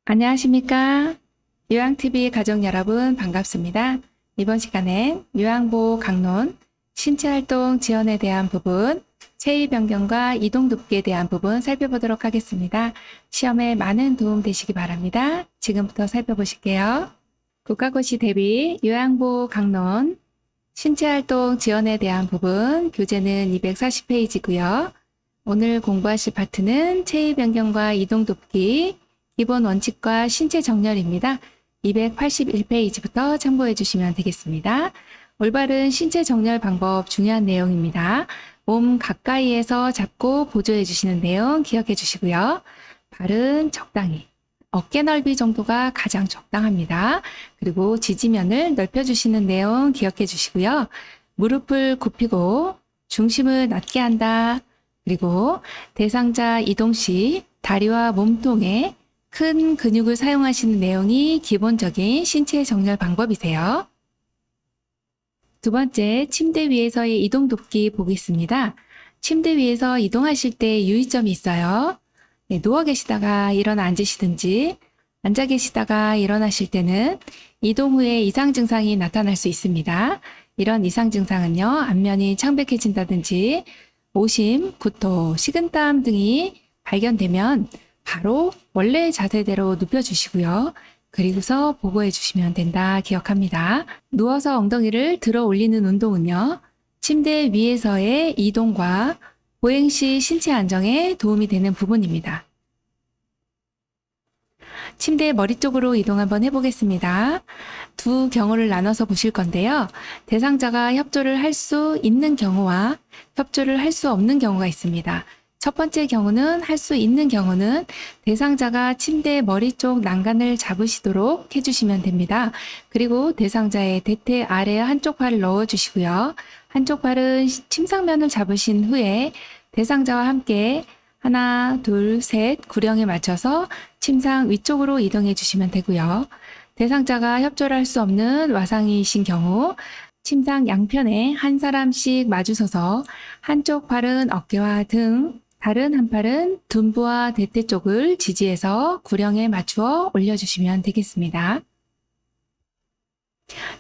안녕하십니까? 요양TV 가족 여러분 반갑습니다. 이번 시간엔 요양보호 강론, 신체활동 지원에 대한 부분, 체위 변경과 이동 돕기에 대한 부분 살펴보도록 하겠습니다. 시험에 많은 도움 되시기 바랍니다. 지금부터 살펴보실게요. 국가고시 대비 요양보호 강론, 신체활동 지원에 대한 부분, 교재는 240페이지고요. 오늘 공부하실 파트는 체위 변경과 이동 돕기, 기본 원칙과 신체 정렬입니다. 281페이지부터 참고해 주시면 되겠습니다. 올바른 신체 정렬 방법 중요한 내용입니다. 몸 가까이에서 잡고 보조해 주시는 내용 기억해 주시고요. 발은 적당히, 어깨 넓이 정도가 가장 적당합니다. 그리고 지지면을 넓혀 주시는 내용 기억해 주시고요. 무릎을 굽히고 중심을 낮게 한다. 그리고 대상자 이동 시 다리와 몸통에 큰 근육을 사용하시는 내용이 기본적인 신체 정렬 방법이세요. 두 번째, 침대 위에서의 이동 돕기 보겠습니다. 침대 위에서 이동하실 때 유의점이 있어요. 네, 누워 계시다가 일어나 앉으시든지 앉아 계시다가 일어나실 때는 이동 후에 이상 증상이 나타날 수 있습니다. 이런 이상 증상은요, 안면이 창백해진다든지 오심, 구토, 식은땀 등이 발견되면 바로 원래의 자세대로 눕혀주시고요. 그리고서 보고해 주시면 된다 기억합니다. 누워서 엉덩이를 들어 올리는 운동은요. 침대 위에서의 이동과 보행 시 신체 안정에 도움이 되는 부분입니다. 침대 머리 쪽으로 이동 한번 해보겠습니다. 두 경우를 나눠서 보실 건데요. 대상자가 협조를 할 수 있는 경우와 협조를 할 수 없는 경우가 있습니다. 첫 번째 경우는 할 수 있는 경우는 대상자가 침대 머리 쪽 난간을 잡으시도록 해주시면 됩니다. 그리고 대상자의 대퇴 아래 한쪽 발을 넣어주시고요. 한쪽 발은 침상면을 잡으신 후에 대상자와 함께 하나, 둘, 셋 구령에 맞춰서 침상 위쪽으로 이동해 주시면 되고요. 대상자가 협조를 할 수 없는 와상이신 경우 침상 양편에 한 사람씩 마주서서 한쪽 팔은 어깨와 등, 다른 한 팔은 둔부와 대퇴 쪽을 지지해서 구령에 맞추어 올려주시면 되겠습니다.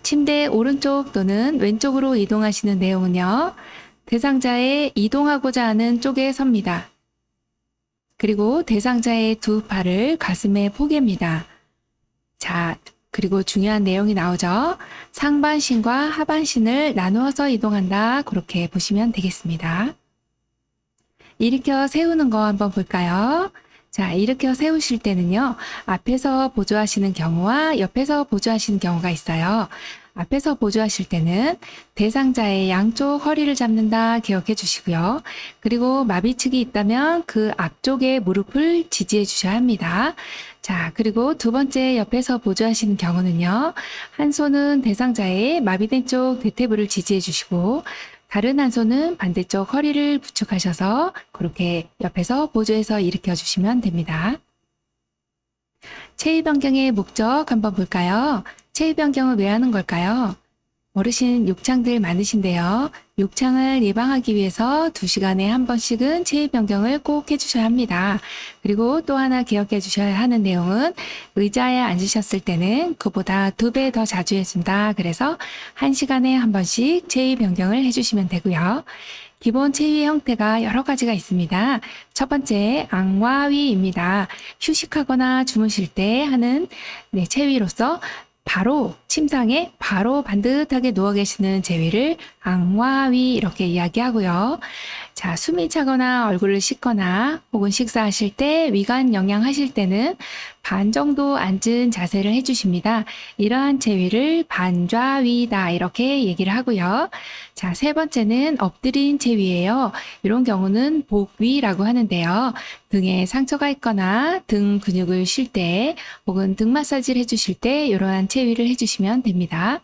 침대 오른쪽 또는 왼쪽으로 이동하시는 내용은요. 대상자의 이동하고자 하는 쪽에 섭니다. 그리고 대상자의 두 팔을 가슴에 포갭니다. 자, 그리고 중요한 내용이 나오죠. 상반신과 하반신을 나누어서 이동한다. 그렇게 보시면 되겠습니다. 일으켜 세우는 거 한번 볼까요? 자, 일으켜 세우실 때는요. 앞에서 보조하시는 경우와 옆에서 보조하시는 경우가 있어요. 앞에서 보조하실 때는 대상자의 양쪽 허리를 잡는다 기억해 주시고요. 그리고 마비측이 있다면 그 앞쪽에 무릎을 지지해 주셔야 합니다. 자, 그리고 두 번째 옆에서 보조하시는 경우는요. 한 손은 대상자의 마비된 쪽 대퇴부를 지지해 주시고 다른 한 손은 반대쪽 허리를 부축하셔서 그렇게 옆에서 보조해서 일으켜 주시면 됩니다. 체위 변경의 목적 한번 볼까요? 체위 변경을 왜 하는 걸까요? 어르신 욕창들 많으신데요. 욕창을 예방하기 위해서 2시간에 한 번씩은 체위 변경을 꼭 해주셔야 합니다. 그리고 또 하나 기억해 주셔야 하는 내용은 의자에 앉으셨을 때는 그보다 2배 더 자주 해준다. 그래서 1시간에 한 번씩 체위 변경을 해주시면 되고요. 기본 체위 형태가 여러 가지가 있습니다. 첫 번째, 앙와위입니다. 휴식하거나 주무실 때 하는 체위로서 바로 침상에 바로 반듯하게 누워 계시는 체위를 앙와위 이렇게 이야기하고요. 자, 숨이 차거나 얼굴을 씻거나 혹은 식사하실 때 위관 영양하실 때는 반 정도 앉은 자세를 해주십니다. 이러한 체위를 반좌위다 이렇게 얘기를 하고요. 자, 세 번째는 엎드린 체위예요. 이런 경우는 복위라고 하는데요. 등에 상처가 있거나 등 근육을 쉴 때 혹은 등 마사지를 해주실 때 이러한 체위를 해주시면 됩니다.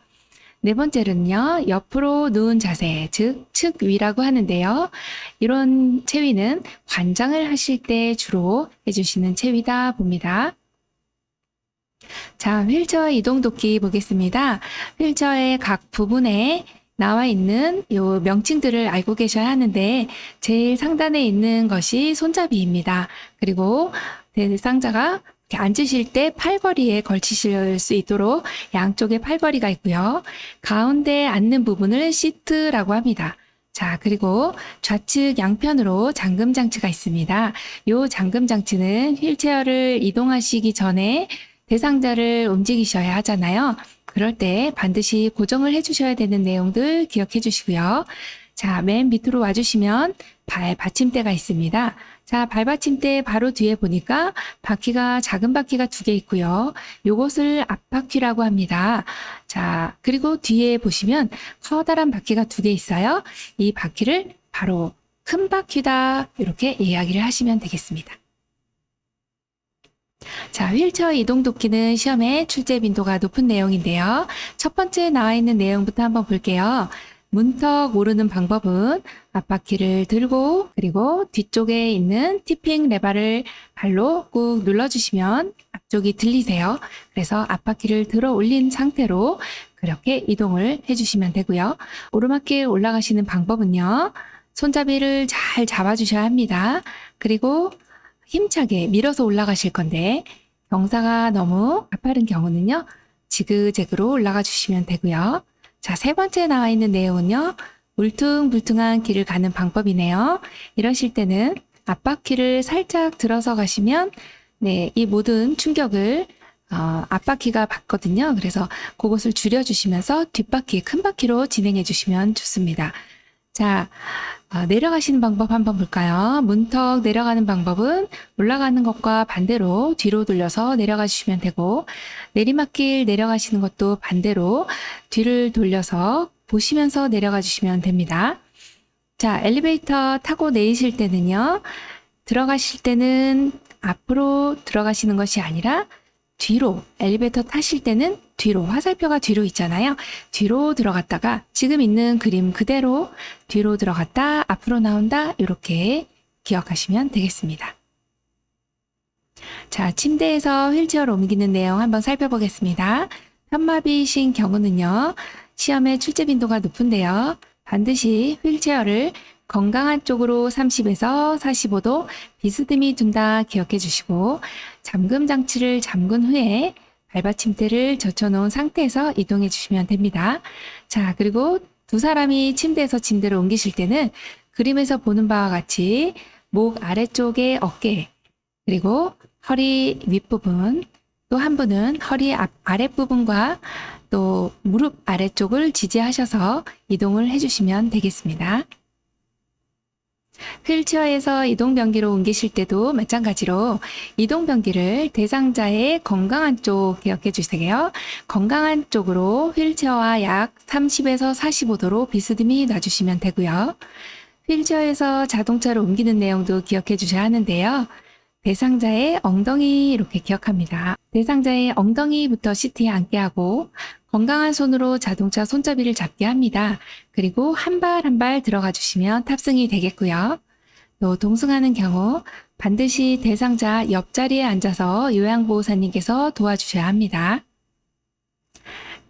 네 번째는요, 옆으로 누운 자세, 즉 측위라고 하는데요. 이런 체위는 관장을 하실 때 주로 해주시는 체위다 봅니다. 자, 휠체어 이동 돕기 보겠습니다. 휠체어의 각 부분에 나와 있는 요 명칭들을 알고 계셔야 하는데 제일 상단에 있는 것이 손잡이입니다. 그리고 대상자가 이렇게 앉으실 때 팔걸이에 걸치실 수 있도록 양쪽에 팔걸이가 있고요. 가운데 앉는 부분을 시트라고 합니다. 자, 그리고 좌측 양편으로 잠금 장치가 있습니다. 이 잠금 장치는 휠체어를 이동하시기 전에 대상자를 움직이셔야 하잖아요. 그럴 때 반드시 고정을 해주셔야 되는 내용들 기억해 주시고요. 자, 맨 밑으로 와주시면 발 받침대가 있습니다. 자, 발 받침대 바로 뒤에 보니까 바퀴가 작은 바퀴가 2개 있고요. 요것을 앞바퀴라고 합니다. 자, 그리고 뒤에 보시면 커다란 바퀴가 2개 있어요. 이 바퀴를 바로 큰 바퀴다 이렇게 이야기를 하시면 되겠습니다. 자, 휠체어 이동 돕기는 시험에 출제 빈도가 높은 내용인데요. 첫 번째 나와 있는 내용부터 한번 볼게요. 문턱 오르는 방법은 앞바퀴를 들고 그리고 뒤쪽에 있는 티핑 레버를 발로 꾹 눌러주시면 앞쪽이 들리세요. 그래서 앞바퀴를 들어 올린 상태로 그렇게 이동을 해주시면 되고요. 오르막길 올라가시는 방법은요. 손잡이를 잘 잡아주셔야 합니다. 그리고 힘차게 밀어서 올라가실 건데 경사가 너무 가파른 경우는요. 지그재그로 올라가 주시면 되고요. 자, 세 번째 나와 있는 내용은요. 울퉁불퉁한 길을 가는 방법이네요. 이러실 때는 앞바퀴를 살짝 들어서 가시면 네, 이 모든 충격을 앞바퀴가 받거든요. 그래서 그것을 줄여주시면서 뒷바퀴, 큰 바퀴로 진행해 주시면 좋습니다. 자, 내려가시는 방법 한번 볼까요? 문턱 내려가는 방법은 올라가는 것과 반대로 뒤로 돌려서 내려가 주시면 되고 내리막길 내려가시는 것도 반대로 뒤를 돌려서 보시면서 내려가 주시면 됩니다. 자, 엘리베이터 타고 내리실 때는요. 들어가실 때는 앞으로 들어가시는 것이 아니라 뒤로, 엘리베이터 타실 때는 뒤로, 화살표가 뒤로 있잖아요. 뒤로 들어갔다가 지금 있는 그림 그대로 뒤로 들어갔다, 앞으로 나온다 이렇게 기억하시면 되겠습니다. 자, 침대에서 휠체어로 옮기는 내용 한번 살펴보겠습니다. 편마비이신 경우는요. 시험의 출제 빈도가 높은데요. 반드시 휠체어를 건강한 쪽으로 30에서 45도 비스듬히 둔다 기억해 주시고 잠금 장치를 잠근 후에 발받침대를 젖혀놓은 상태에서 이동해 주시면 됩니다. 자, 그리고 두 사람이 침대에서 침대를 옮기실 때는 그림에서 보는 바와 같이 목 아래쪽에 어깨 그리고 허리 윗부분 또 한 분은 허리 아랫부분과 또 무릎 아래쪽을 지지하셔서 이동을 해주시면 되겠습니다. 휠체어에서 이동변기로 옮기실 때도 마찬가지로 이동변기를 대상자의 건강한 쪽 기억해 주세요. 건강한 쪽으로 휠체어와 약 30에서 45도로 비스듬히 놔주시면 되고요. 휠체어에서 자동차로 옮기는 내용도 기억해 주셔야 하는데요. 대상자의 엉덩이 이렇게 기억합니다. 대상자의 엉덩이부터 시트에 앉게 하고 건강한 손으로 자동차 손잡이를 잡게 합니다. 그리고 한 발 한 발 들어가 주시면 탑승이 되겠고요. 또 동승하는 경우 반드시 대상자 옆자리에 앉아서 요양보호사님께서 도와주셔야 합니다.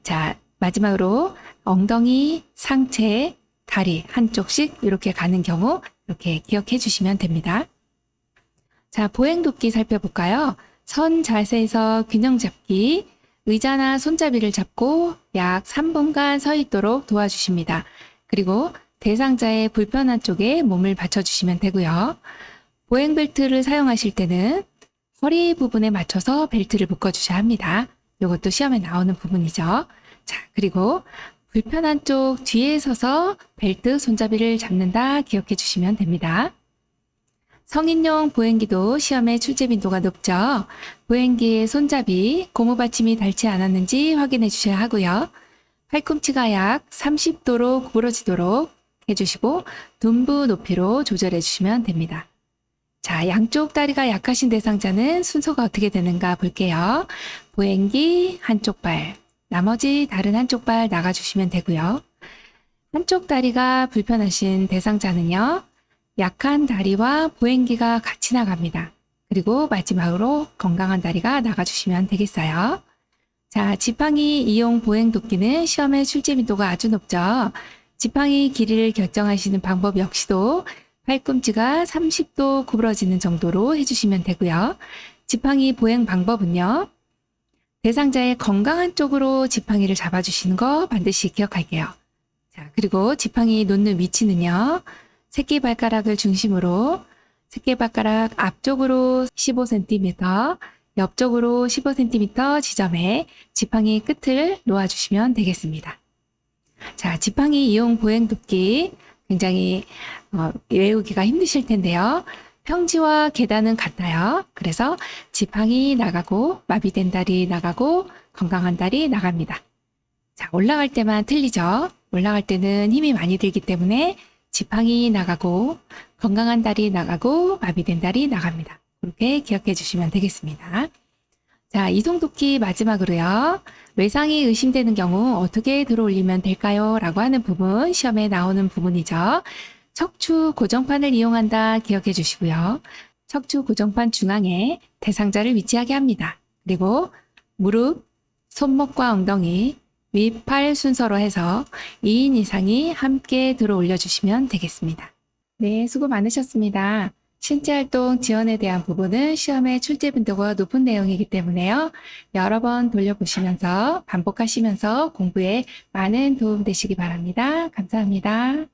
자, 마지막으로 엉덩이, 상체, 다리 한쪽씩 이렇게 가는 경우 이렇게 기억해 주시면 됩니다. 자, 보행도끼 살펴볼까요? 선 자세에서 균형 잡기, 의자나 손잡이를 잡고 약 3분간 서 있도록 도와주십니다. 그리고 대상자의 불편한 쪽에 몸을 받쳐주시면 되고요. 보행벨트를 사용하실 때는 허리 부분에 맞춰서 벨트를 묶어주셔야 합니다. 이것도 시험에 나오는 부분이죠. 자, 그리고 불편한 쪽 뒤에 서서 벨트 손잡이를 잡는다 기억해 주시면 됩니다. 성인용 보행기도 시험에 출제 빈도가 높죠. 보행기의 손잡이, 고무 받침이 닳지 않았는지 확인해 주셔야 하고요. 팔꿈치가 약 30도로 구부러지도록 해주시고 둔부 높이로 조절해 주시면 됩니다. 자, 양쪽 다리가 약하신 대상자는 순서가 어떻게 되는가 볼게요. 보행기 한쪽 발, 나머지 다른 한쪽 발 나가주시면 되고요. 한쪽 다리가 불편하신 대상자는요. 약한 다리와 보행기가 같이 나갑니다. 그리고 마지막으로 건강한 다리가 나가주시면 되겠어요. 자, 지팡이 이용 보행도끼는 시험의 출제 빈도가 아주 높죠. 지팡이 길이를 결정하시는 방법 역시도 팔꿈치가 30도 구부러지는 정도로 해주시면 되고요. 지팡이 보행 방법은요. 대상자의 건강한 쪽으로 지팡이를 잡아주시는 거 반드시 기억할게요. 자, 그리고 지팡이 놓는 위치는요. 새끼발가락을 중심으로 새끼발가락 앞쪽으로 15cm, 옆쪽으로 15cm 지점에 지팡이 끝을 놓아주시면 되겠습니다. 자, 지팡이 이용 보행 돕기 굉장히 외우기가 힘드실 텐데요. 평지와 계단은 같아요. 그래서 지팡이 나가고 마비된 다리 나가고 건강한 다리 나갑니다. 자, 올라갈 때만 틀리죠. 올라갈 때는 힘이 많이 들기 때문에 지팡이 나가고 건강한 다리 나가고 마비된 다리 나갑니다. 그렇게 기억해 주시면 되겠습니다. 자, 이송도끼 마지막으로요. 외상이 의심되는 경우 어떻게 들어올리면 될까요? 라고 하는 부분, 시험에 나오는 부분이죠. 척추 고정판을 이용한다 기억해 주시고요. 척추 고정판 중앙에 대상자를 위치하게 합니다. 그리고 무릎, 손목과 엉덩이, 윗팔 순서로 해서 2인 이상이 함께 들어 올려주시면 되겠습니다. 네, 수고 많으셨습니다. 신체활동 지원에 대한 부분은 시험의 출제 빈도가 높은 내용이기 때문에요. 여러 번 돌려보시면서 반복하시면서 공부에 많은 도움 되시기 바랍니다. 감사합니다.